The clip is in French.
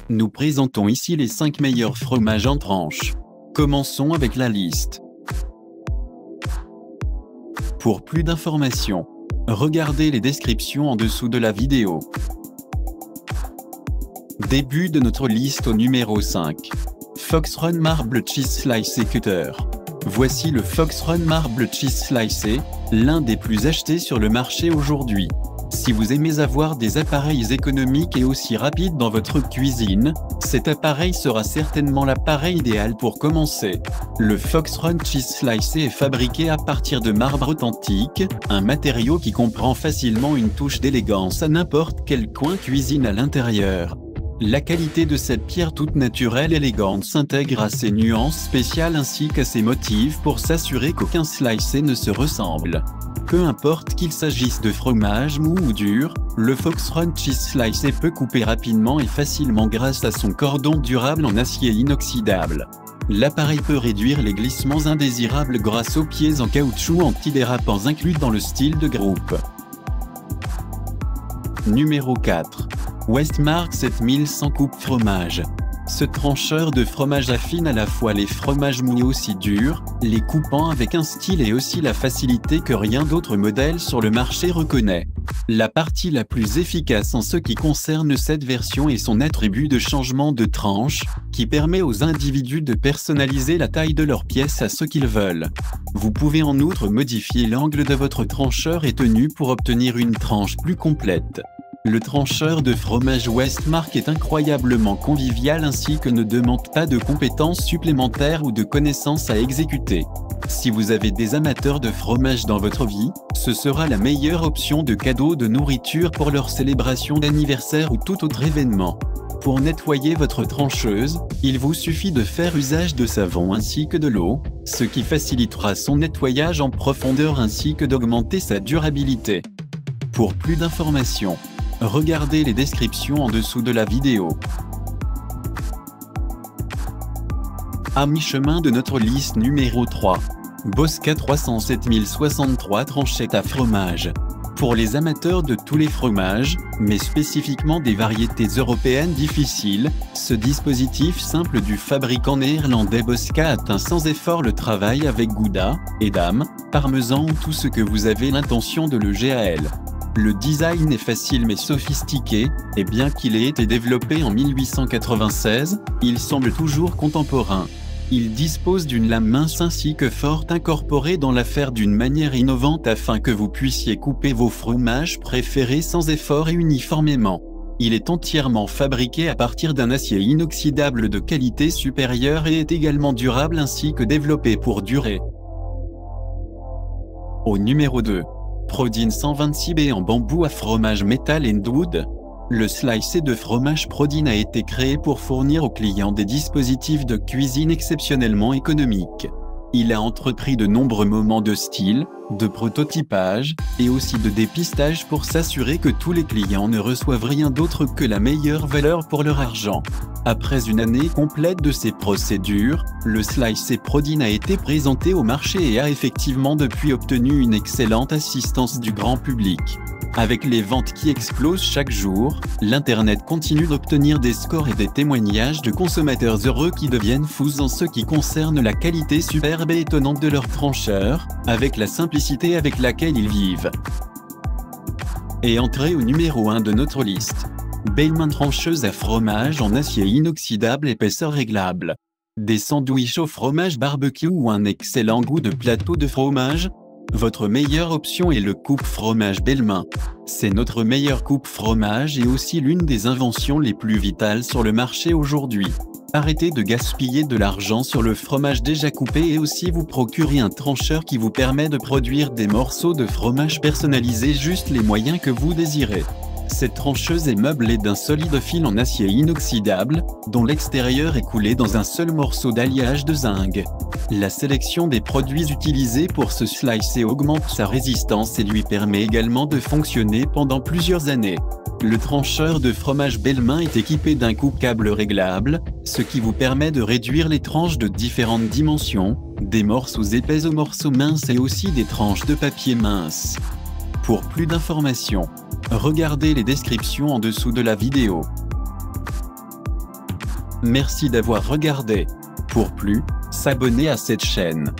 Nous présentons ici les 5 meilleurs fromages en tranches. Commençons avec la liste. Pour plus d'informations, regardez les descriptions en dessous de la vidéo. Début de notre liste au numéro 5. Fox Run Marble Cheese Sliced Cutter. Voici le Fox Run Marble Cheese Sliced, l'un des plus achetés sur le marché aujourd'hui. Si vous aimez avoir des appareils économiques et aussi rapides dans votre cuisine, cet appareil sera certainement l'appareil idéal pour commencer. Le Fox Run Cheese Sliced est fabriqué à partir de marbre authentique, un matériau qui comprend facilement une touche d'élégance à n'importe quel coin cuisine à l'intérieur. La qualité de cette pierre toute naturelle élégante s'intègre à ses nuances spéciales ainsi qu'à ses motifs pour s'assurer qu'aucun slicé ne se ressemble. Peu importe qu'il s'agisse de fromage mou ou dur, le Fox Run Cheese Sliced peut couper rapidement et facilement grâce à son cordon durable en acier inoxydable. L'appareil peut réduire les glissements indésirables grâce aux pieds en caoutchouc antidérapants inclus dans le style de groupe. Numéro 4. Westmark 7100 coupe fromage. Ce trancheur de fromage affine à la fois les fromages mous et aussi durs, les coupant avec un style et aussi la facilité que rien d'autre modèle sur le marché reconnaît. La partie la plus efficace en ce qui concerne cette version est son attribut de changement de tranche, qui permet aux individus de personnaliser la taille de leurs pièces à ce qu'ils veulent. Vous pouvez en outre modifier l'angle de votre trancheur et tenue pour obtenir une tranche plus complète. Le trancheur de fromage Westmark est incroyablement convivial ainsi que ne demande pas de compétences supplémentaires ou de connaissances à exécuter. Si vous avez des amateurs de fromage dans votre vie, ce sera la meilleure option de cadeau de nourriture pour leur célébration d'anniversaire ou tout autre événement. Pour nettoyer votre trancheuse, il vous suffit de faire usage de savon ainsi que de l'eau, ce qui facilitera son nettoyage en profondeur ainsi que d'augmenter sa durabilité. Pour plus d'informations, regardez les descriptions en dessous de la vidéo. À mi-chemin de notre liste numéro 3. Bosca 307 063 tranchettes à fromage. Pour les amateurs de tous les fromages, mais spécifiquement des variétés européennes difficiles, ce dispositif simple du fabricant néerlandais Bosca atteint sans effort le travail avec Gouda, Edam, Parmesan ou tout ce que vous avez l'intention de le GAL. Le design est facile mais sophistiqué, et bien qu'il ait été développé en 1896, il semble toujours contemporain. Il dispose d'une lame mince ainsi que forte incorporée dans l'affaire d'une manière innovante afin que vous puissiez couper vos fromages préférés sans effort et uniformément. Il est entièrement fabriqué à partir d'un acier inoxydable de qualité supérieure et est également durable ainsi que développé pour durer. Au numéro 2. Prodine 126B en bambou à fromage Metal and Wood. Le slicé de fromage Prodine a été créé pour fournir aux clients des dispositifs de cuisine exceptionnellement économiques. Il a entrepris de nombreux moments de style, de prototypage, et aussi de dépistage pour s'assurer que tous les clients ne reçoivent rien d'autre que la meilleure valeur pour leur argent. Après une année complète de ces procédures, le slicé Prodine a été présenté au marché et a effectivement depuis obtenu une excellente assistance du grand public. Avec les ventes qui explosent chaque jour, l'Internet continue d'obtenir des scores et des témoignages de consommateurs heureux qui deviennent fous en ce qui concerne la qualité superbe et étonnante de leurs trancheurs, avec la simplicité avec laquelle ils vivent. Et entrez au numéro 1 de notre liste. Bellman trancheuse à fromage en acier inoxydable épaisseur réglable. Des sandwichs au fromage barbecue ou un excellent goût de plateau de fromage? Votre meilleure option est le coupe-fromage Bellman. C'est notre meilleur coupe-fromage et aussi l'une des inventions les plus vitales sur le marché aujourd'hui. Arrêtez de gaspiller de l'argent sur le fromage déjà coupé et aussi vous procurez un trancheur qui vous permet de produire des morceaux de fromage personnalisés juste les moyens que vous désirez. Cette trancheuse est meublée d'un solide fil en acier inoxydable, dont l'extérieur est coulé dans un seul morceau d'alliage de zinc. La sélection des produits utilisés pour ce slicer augmente sa résistance et lui permet également de fonctionner pendant plusieurs années. Le trancheur de fromage Bellman est équipé d'un coupe-câble réglable, ce qui vous permet de réduire les tranches de différentes dimensions, des morceaux épais aux morceaux minces et aussi des tranches de papier mince. Pour plus d'informations, regardez les descriptions en dessous de la vidéo. Merci d'avoir regardé. Pour plus, s'abonner à cette chaîne.